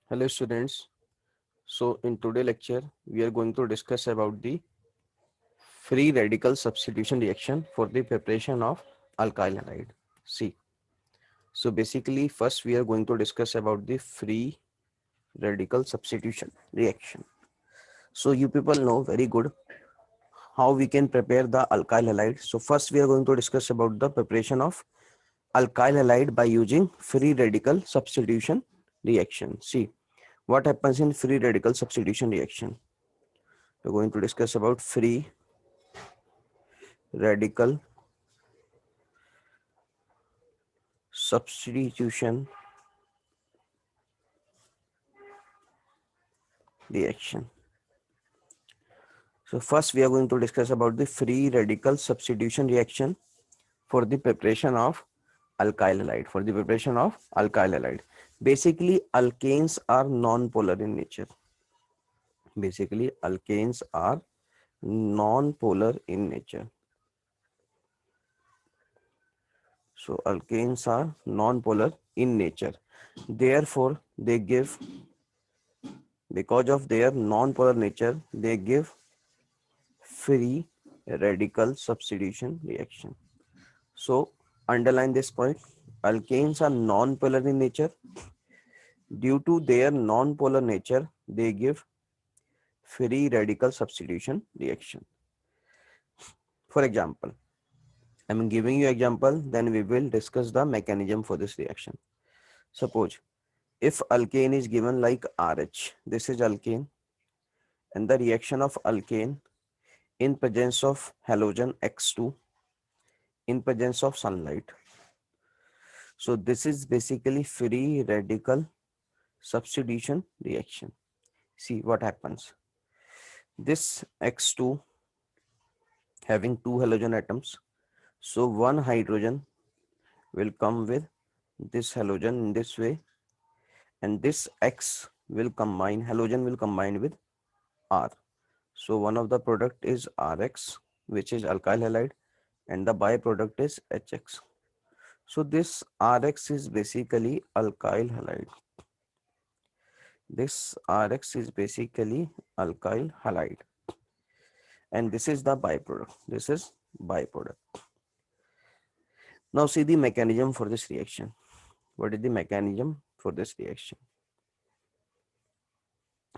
Hello students. So in today lecture we are going to discuss about the free radical substitution reaction for the preparation of alkyl halide. See, so basically first we are going to discuss about the free radical substitution reaction. So you people know very good how we can prepare the alkyl halide. So first we are going to discuss about the preparation of alkyl halide by using free radical substitution reaction. See what happens in free radical substitution reaction. We're going to discuss about free radical substitution reaction. So first we are going to discuss about the free radical substitution reaction for the preparation of alkyl halide. For the preparation of alkyl halide. Basically alkanes are non-polar in nature. Basically alkanes are non-polar in nature. So alkanes are non-polar in nature. Therefore they give, because of their non-polar nature, they give free radical substitution reaction. So underline this point. Alkanes are non-polar in nature. Due to their non-polar nature, they give free radical substitution reaction. For example, I'm giving you example, then we will discuss the mechanism for this reaction. Suppose if alkane is given like RH, this is alkane, and the reaction of alkane in presence of halogen X2 in presence of sunlight. So this is basically free radical substitution reaction. See what happens. This X2 having two halogen atoms. So one hydrogen will come with this halogen in this way, and this X will combine, halogen will combine with R. So one of the product is RX, which is alkyl halide, and the byproduct is HX. So this RX is basically alkyl halide. This RX is basically alkyl halide, and this is the byproduct. This is byproduct. Now see the mechanism for this reaction. What is the mechanism for this reaction?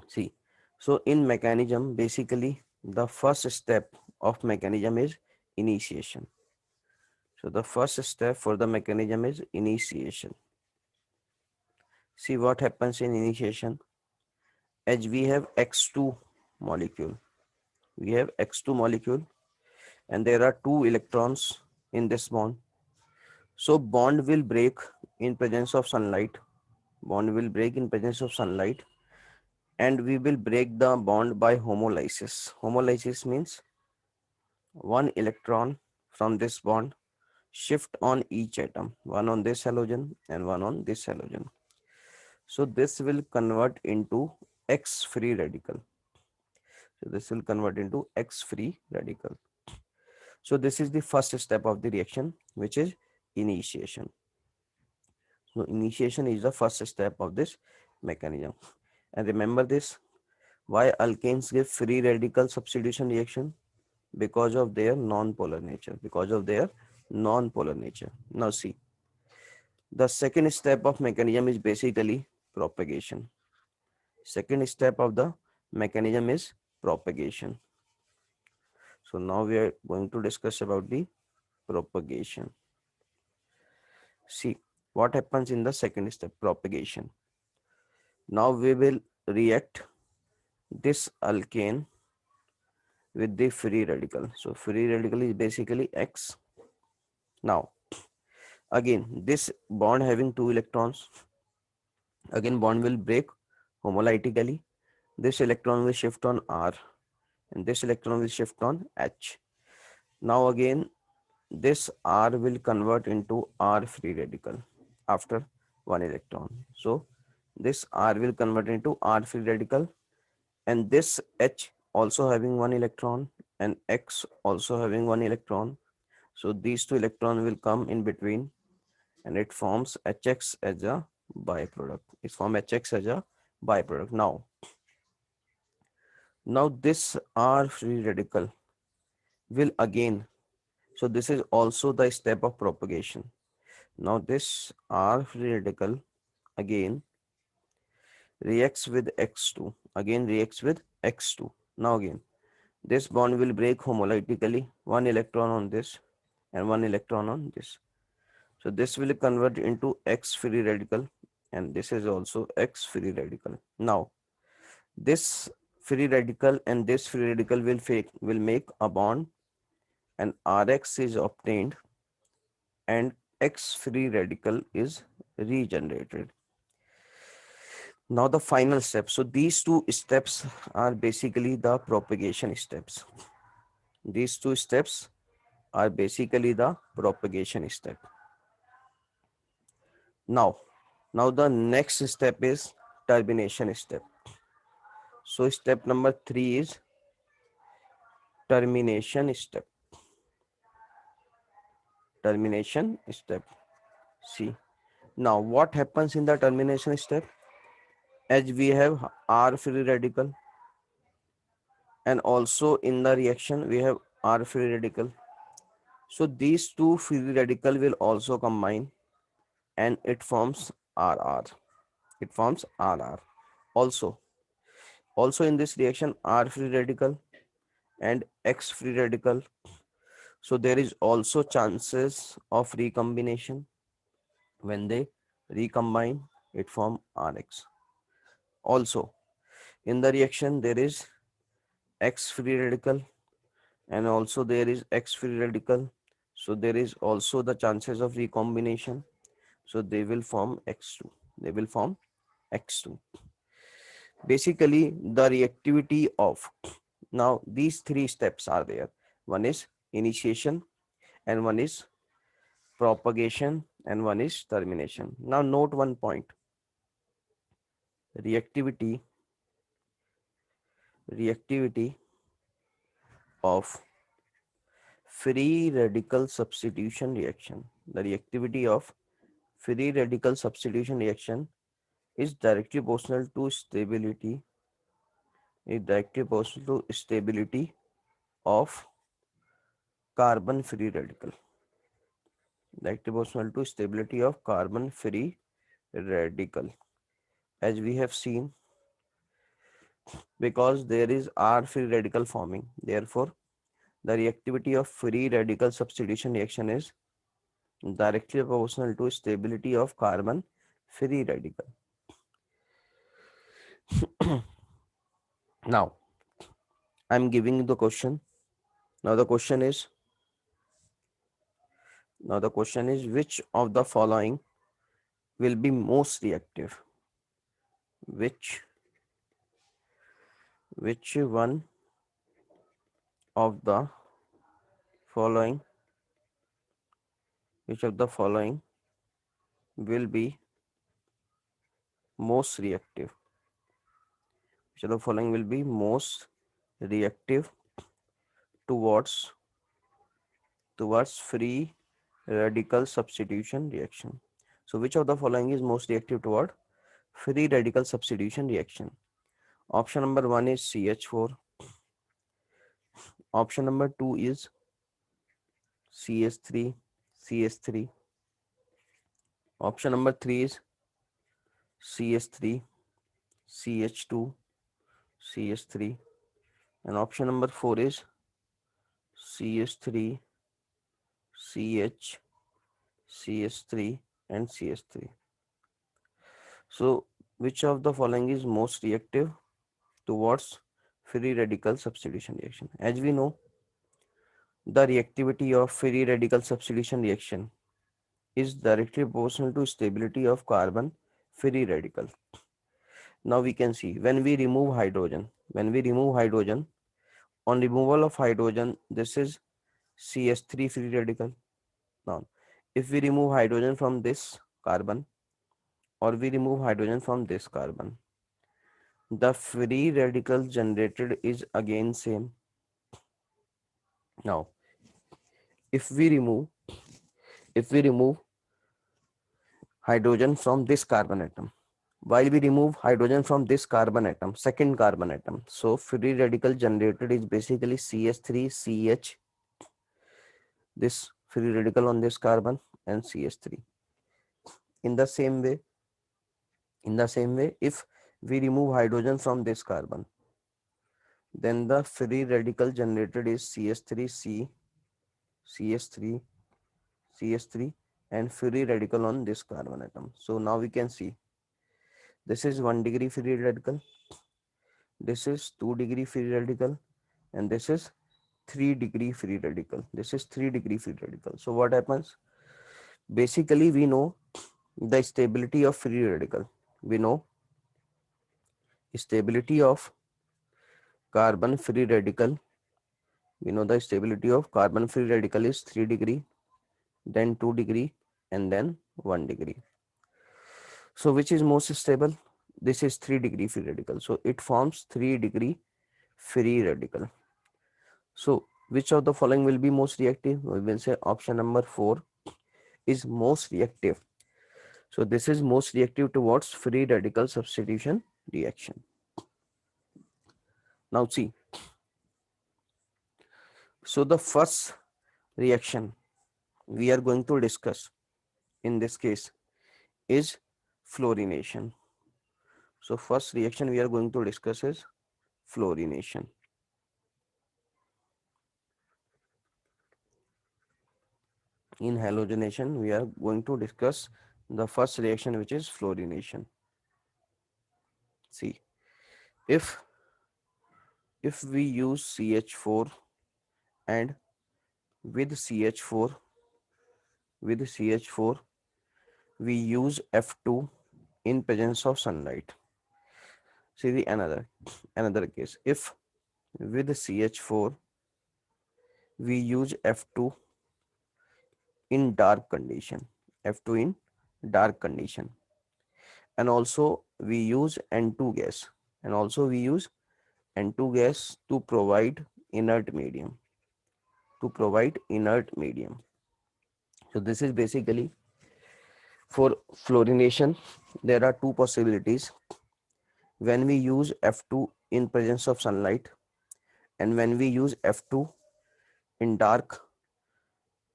See, so in mechanism, basically the first step of mechanism is initiation. So the first step for the mechanism is initiation. See what happens in initiation. As we have X2 molecule, we have X2 molecule, and there are two electrons in this bond. So bond will break in presence of sunlight. Bond will break in presence of sunlight, and we will break the bond by homolysis. Homolysis means one electron from this bond shift on each atom, one on this halogen and one on this halogen. So this will convert into X free radical. So this will convert into X free radical. So this is the first step of the reaction, which is initiation. So initiation is the first step of this mechanism. And remember this, why alkanes give free radical substitution reaction? Because of their non-polar nature. Because of their non-polar nature. Now see, the second step of mechanism is basically propagation. Second step of the mechanism is propagation. So now we are going to discuss about the propagation. See what happens in the second step, propagation. Now we will react this alkane with the free radical. So free radical is basically X. Now again this bond having two electrons, again bond will break homolytically. This electron will shift on R, and this electron will shift on H. Now again this R will convert into R free radical after one electron. So this R will convert into R free radical, and this H also having one electron and X also having one electron. So these two electrons will come in between, and it forms HX as a byproduct. It forms HX as a byproduct. Now this R free radical will again, so this is also the step of propagation. Now this R free radical again reacts with X2, again reacts with X2. Now again, this bond will break homolytically, one electron on this and one electron on this. So this will convert into X free radical and this is also X free radical. Now this free radical and this free radical will make a bond and Rx is obtained and X free radical is regenerated. Now the final step. So these two steps are basically the propagation steps. These two steps are basically the propagation step. Now the next step is termination step. So step number 3 is termination step. Termination step. See, now what happens in the termination step? As we have R free radical and also in the reaction we have R free radical. So these two free radical will also combine and it forms RR. It forms RR. Also in this reaction R free radical and X free radical. So there is also chances of recombination. When they recombine, it form RX. Also in the reaction there is X free radical and also there is X free radical. So there is also the chances of recombination. So they will form X2. They will form X2. Basically, the reactivity of, now these three steps are there. One is initiation and one is propagation and one is termination. Now note one point. Reactivity of free radical substitution reaction. The reactivity of free radical substitution reaction is directly proportional to stability of carbon free radical. Directly proportional to stability of carbon free radical. As we have seen, because there is R free radical forming, therefore the reactivity of free radical substitution reaction is directly proportional to stability of carbon free radical. Now I'm giving you the question. Now the question is which of the following will be most reactive? Which one of the following will be most reactive? Which of the following will be most reactive towards free radical substitution reaction? So which of the following is most reactive toward free radical substitution reaction? Option number 1 is CH4. Option number 2 is CH3. Option number 3 is CH3, CH2, CH3. And option number 4 is CH3, CH, CH3 and CH3. So which of the following is most reactive towards free radical substitution reaction? As we know, the reactivity of free radical substitution reaction is directly proportional to stability of carbon free radical. Now we can see when we remove hydrogen, on removal of hydrogen, this is CH3 free radical. Now, if we remove hydrogen from this carbon or we remove hydrogen from this carbon, the free radical generated is again same. Now, if we remove hydrogen from this carbon atom while we remove hydrogen from this carbon atom, second carbon atom. So free radical generated is basically CH3CH, this free radical on this carbon, and CH3. In the same way, if we remove hydrogen from this carbon, then the free radical generated is CH3C, CH3, CH3, and free radical on this carbon atom. So now we can see this is 1 degree free radical, this is 2 degree free radical, and this is 3 degree free radical. This is 3 degree free radical. So what happens? Basically, we know the stability of free radical. We know stability of carbon free radical. We know the stability of carbon free radical is 3 degree, then 2 degree, and then 1 degree. So which is most stable? This is 3 degree free radical. So it forms 3 degree free radical. So which of the following will be most reactive? We will say option number 4 is most reactive. So this is most reactive towards free radical substitution reaction. Now see, so the first reaction we are going to discuss in this case is fluorination. So first reaction we are going to discuss is fluorination. In halogenation, we are going to discuss the first reaction, which is fluorination. See, if we use CH4 and with CH4 we use F2 in presence of sunlight. See the another case. If with CH4 we use F2 in dark condition, F2 in dark condition, and also we use N2 gas, to provide inert medium, So this is basically for fluorination. There are two possibilities: when we use F2 in presence of sunlight, and when we use F2 in dark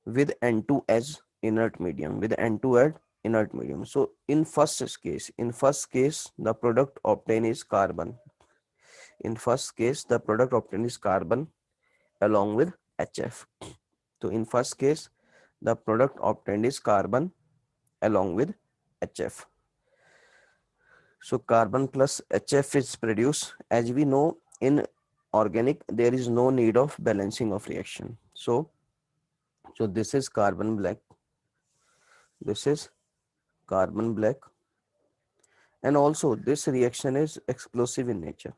with N2 as inert medium, So in first case, the product obtained is carbon. Along with HF. So in first case, the product obtained is carbon along with HF. So carbon plus HF is produced. As we know, in organic, there is no need of balancing of reaction. So this is carbon black. And also this reaction is explosive in nature.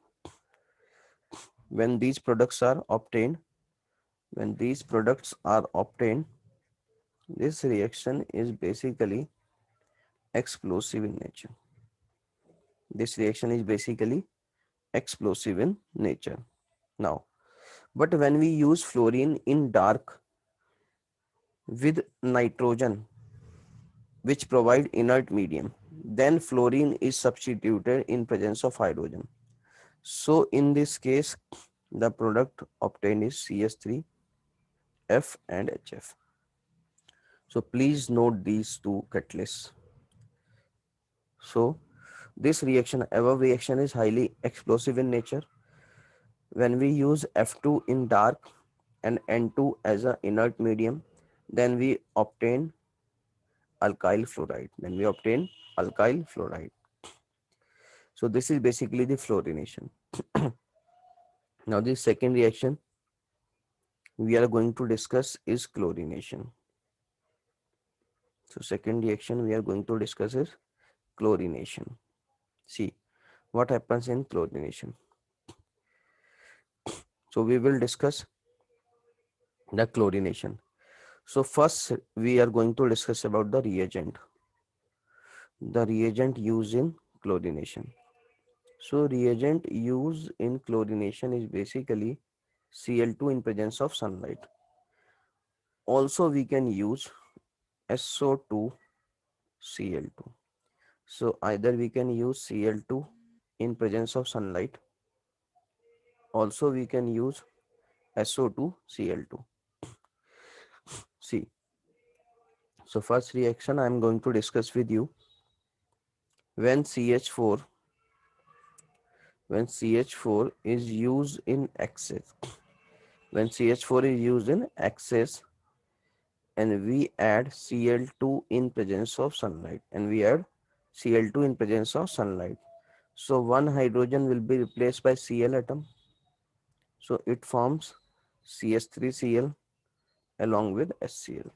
When these products are obtained, this reaction is basically explosive in nature. Now, but when we use fluorine in dark with nitrogen, which provide inert medium, then fluorine is substituted in presence of hydrogen. So in this case, the product obtained is CH3, F and HF. So please note these two catalysts. So this above reaction is highly explosive in nature. When we use F2 in dark and N2 as an inert medium, then we obtain alkyl fluoride. So this is basically the fluorination. Now the second reaction we are going to discuss is chlorination. So second reaction we are going to discuss is chlorination. See what happens in chlorination. So we will discuss the chlorination. So first we are going to discuss about the reagent used in chlorination. So reagent used in chlorination is basically Cl2 in presence of sunlight. Also we can use SO2 Cl2. So either we can use Cl2 in presence of sunlight. Also we can use SO2 Cl2. See, so first reaction I am going to discuss with you. When CH4 when CH4 is used in excess, when CH4 is used in excess and we add Cl2 in presence of sunlight, and we add Cl2 in presence of sunlight. So one hydrogen will be replaced by Cl atom. So it forms CH3Cl along with HCl.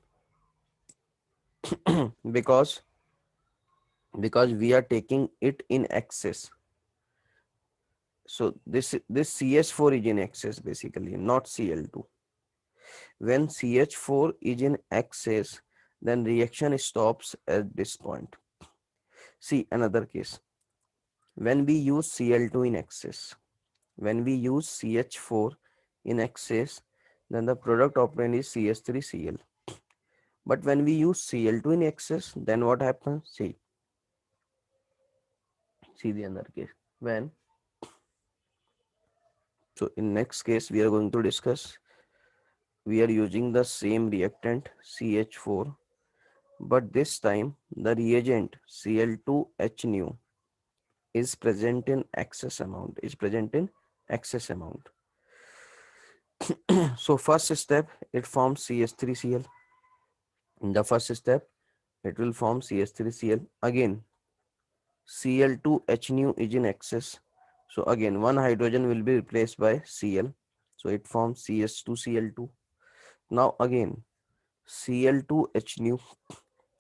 because we are taking it in excess. So this CH4 is in excess basically, not Cl2. When CH4 is in excess, then reaction stops at this point. See another case. When we use Cl2 in excess, when we use CH4 in excess, then the product obtained is CH3Cl. But when we use Cl2 in excess, then what happens? See the other case. So in next case, we are going to discuss, we are using the same reactant CH4, but this time the reagent Cl2H nu is present in excess amount. So first step, it forms CH3Cl. In the first step, it will form CH3Cl. Again, Cl2H nu is in excess. So again, one hydrogen will be replaced by Cl. So it forms CH2Cl2. Now again, Cl2H nu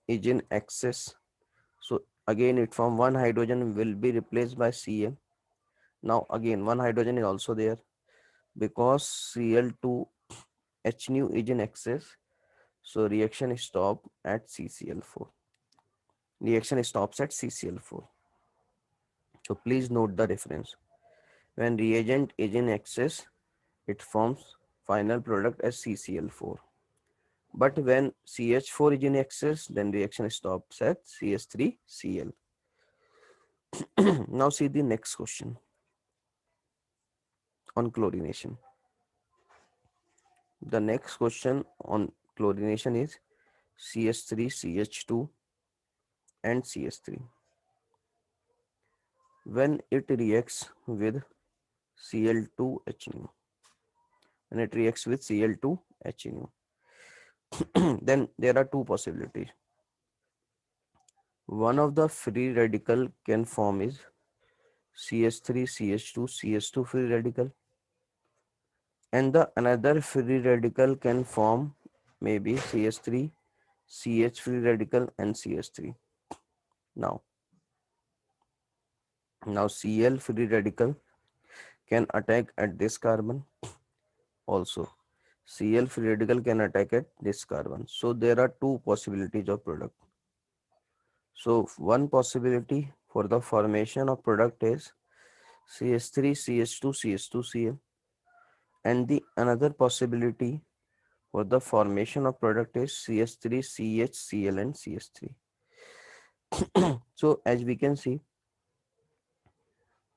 is in excess. So again, it forms one hydrogen will be replaced by Cl. Now again, one hydrogen is also there because Cl2H nu is in excess. So reaction stop at CCl4. Reaction stops at CCl4. So please note the difference. When reagent is in excess, it forms final product as CCl4. But when CH4 is in excess, then reaction stops at CH3Cl. Now see the next question on chlorination. The next question on chlorination is CH3, CH2 and CH3. When it reacts with Cl2H nu, when it reacts with Cl2H nu, then there are two possibilities. One of the free radical can form is CH3, CH2, CH2 free radical, and the another free radical can form maybe CH3, CH free radical and CH3. Now, Cl free radical can attack at this carbon also. Cl free radical can attack at this carbon. So there are two possibilities of product. So one possibility for the formation of product is CH3, CH2, CH2, Cl, and the another possibility for the formation of product is CH3, CH, Cl and CH3. So as we can see,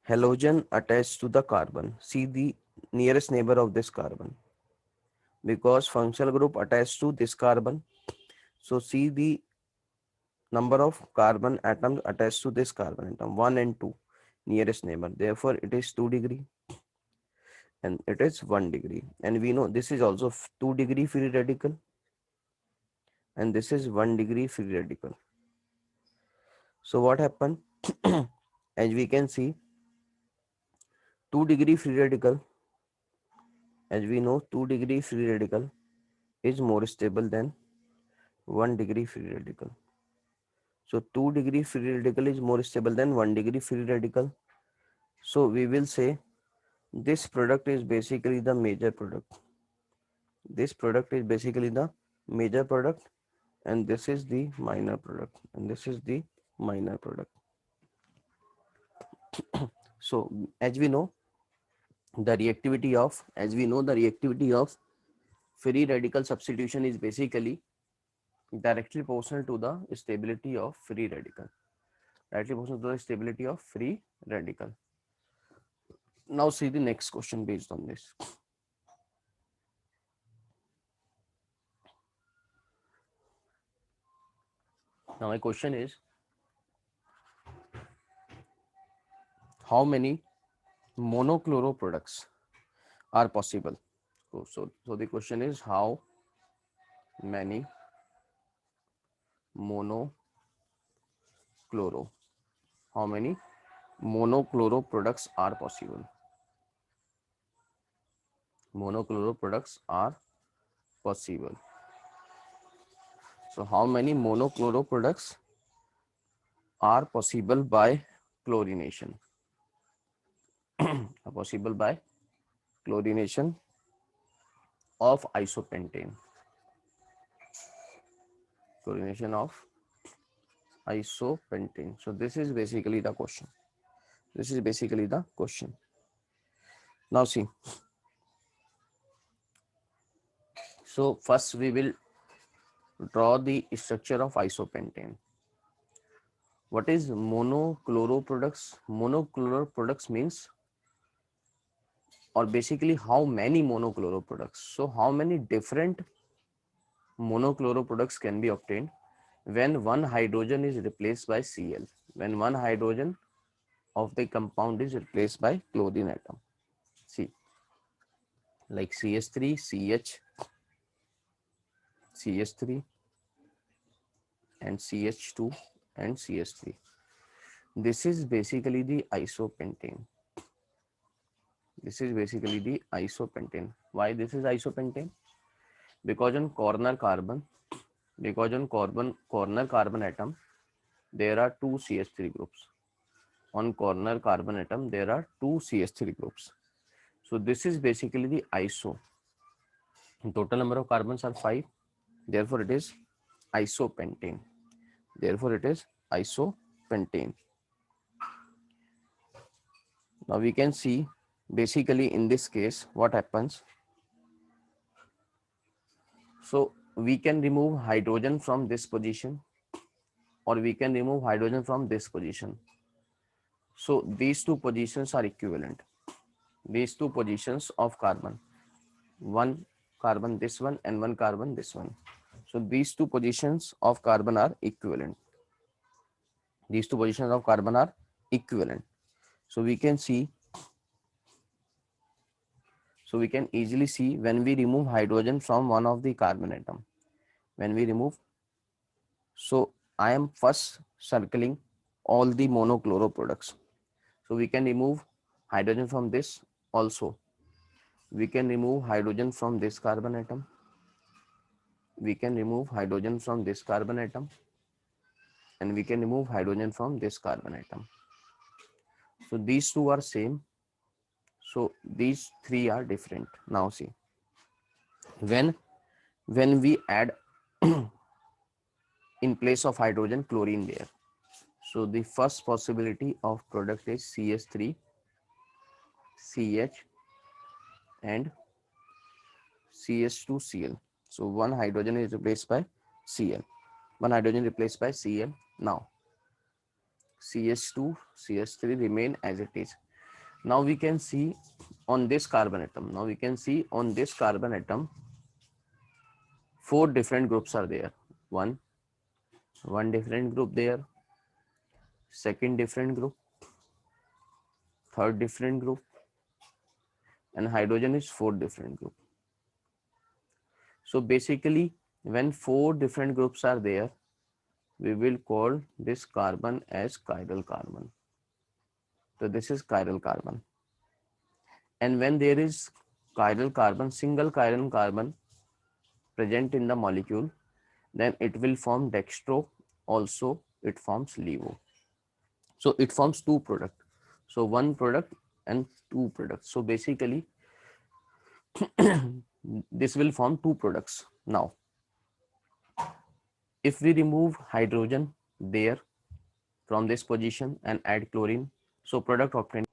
halogen attached to the carbon. See the nearest neighbor of this carbon, because functional group attached to this carbon. So see the number of carbon atoms attached to this carbon atom, 1 and 2, nearest neighbor. Therefore, it is 2 degree and it is 1 degree. And we know this is also 2 degree free radical and this is 1 degree free radical. So what happened? As we can see, 2 degree free radical, as we know, 2 degree free radical is more stable than 1 degree free radical. So 2 degree free radical is more stable than 1 degree free radical. So we will say this product is basically the major product. This product is basically the major product and this is the minor product and this is the minor product. So as we know, the reactivity of free radical substitution is basically directly proportional to the stability of free radical. Directly proportional to the stability of free radical. Now see the next question based on this. Now my question is, how many monochloro products are possible? So the question is, how many monochloro, how many monochloro products are possible? Monochloro products are possible. So how many monochloro products are possible by chlorination? Are possible by chlorination of isopentane. Chlorination of isopentane. So this is basically the question. This is basically the question. Now see. So first we will draw the structure of isopentane. What is monochloro products? Monochloro products means, or basically how many monochloro products. So how many different monochloro products can be obtained when one hydrogen is replaced by Cl, when one hydrogen of the compound is replaced by chlorine atom. See, like CH3, CH, CH3 and CH2 and CH3. This is basically the isopentane. This is basically the isopentane. Why this is isopentane? Because on corner carbon, corner carbon atom, there are two CH3 groups. On corner carbon atom, there are two CH3 groups. So this is basically the iso. Total number of carbons are 5. Therefore, it is isopentane. Therefore, it is isopentane. Now we can see basically in this case what happens. So we can remove hydrogen from this position, or we can remove hydrogen from this position. So these two positions are equivalent. These two positions of carbon, one carbon this one and one carbon this one. So these two positions of carbon are equivalent. These two positions of carbon are equivalent. So we can see, so we can easily see when we remove hydrogen from one of the carbon atom, when we remove, so I am first circling all the monochloro products. So we can remove hydrogen from this also. We can remove hydrogen from this carbon atom. We can remove hydrogen from this carbon atom. And we can remove hydrogen from this carbon atom. So these two are same. So these three are different. Now see, when we add in place of hydrogen chlorine there, so the first possibility of product is CH3, CH and CH2Cl. So one hydrogen is replaced by Cl. One hydrogen replaced by Cl. Now CH2, CH3 remain as it is. Now we can see on this carbon atom. Now we can see on this carbon atom, 4 different groups are there. One different group there. Second different group. Third different group. And hydrogen is 4 different group. So basically, when 4 different groups are there, we will call this carbon as chiral carbon. So this is chiral carbon. And when there is chiral carbon, single chiral carbon present in the molecule, then it will form dextro. Also, it forms levo. So it forms 2 products. So 1 product and 2 products. So basically, this will form 2 products. Now, if we remove hydrogen there from this position and add chlorine, so product obtained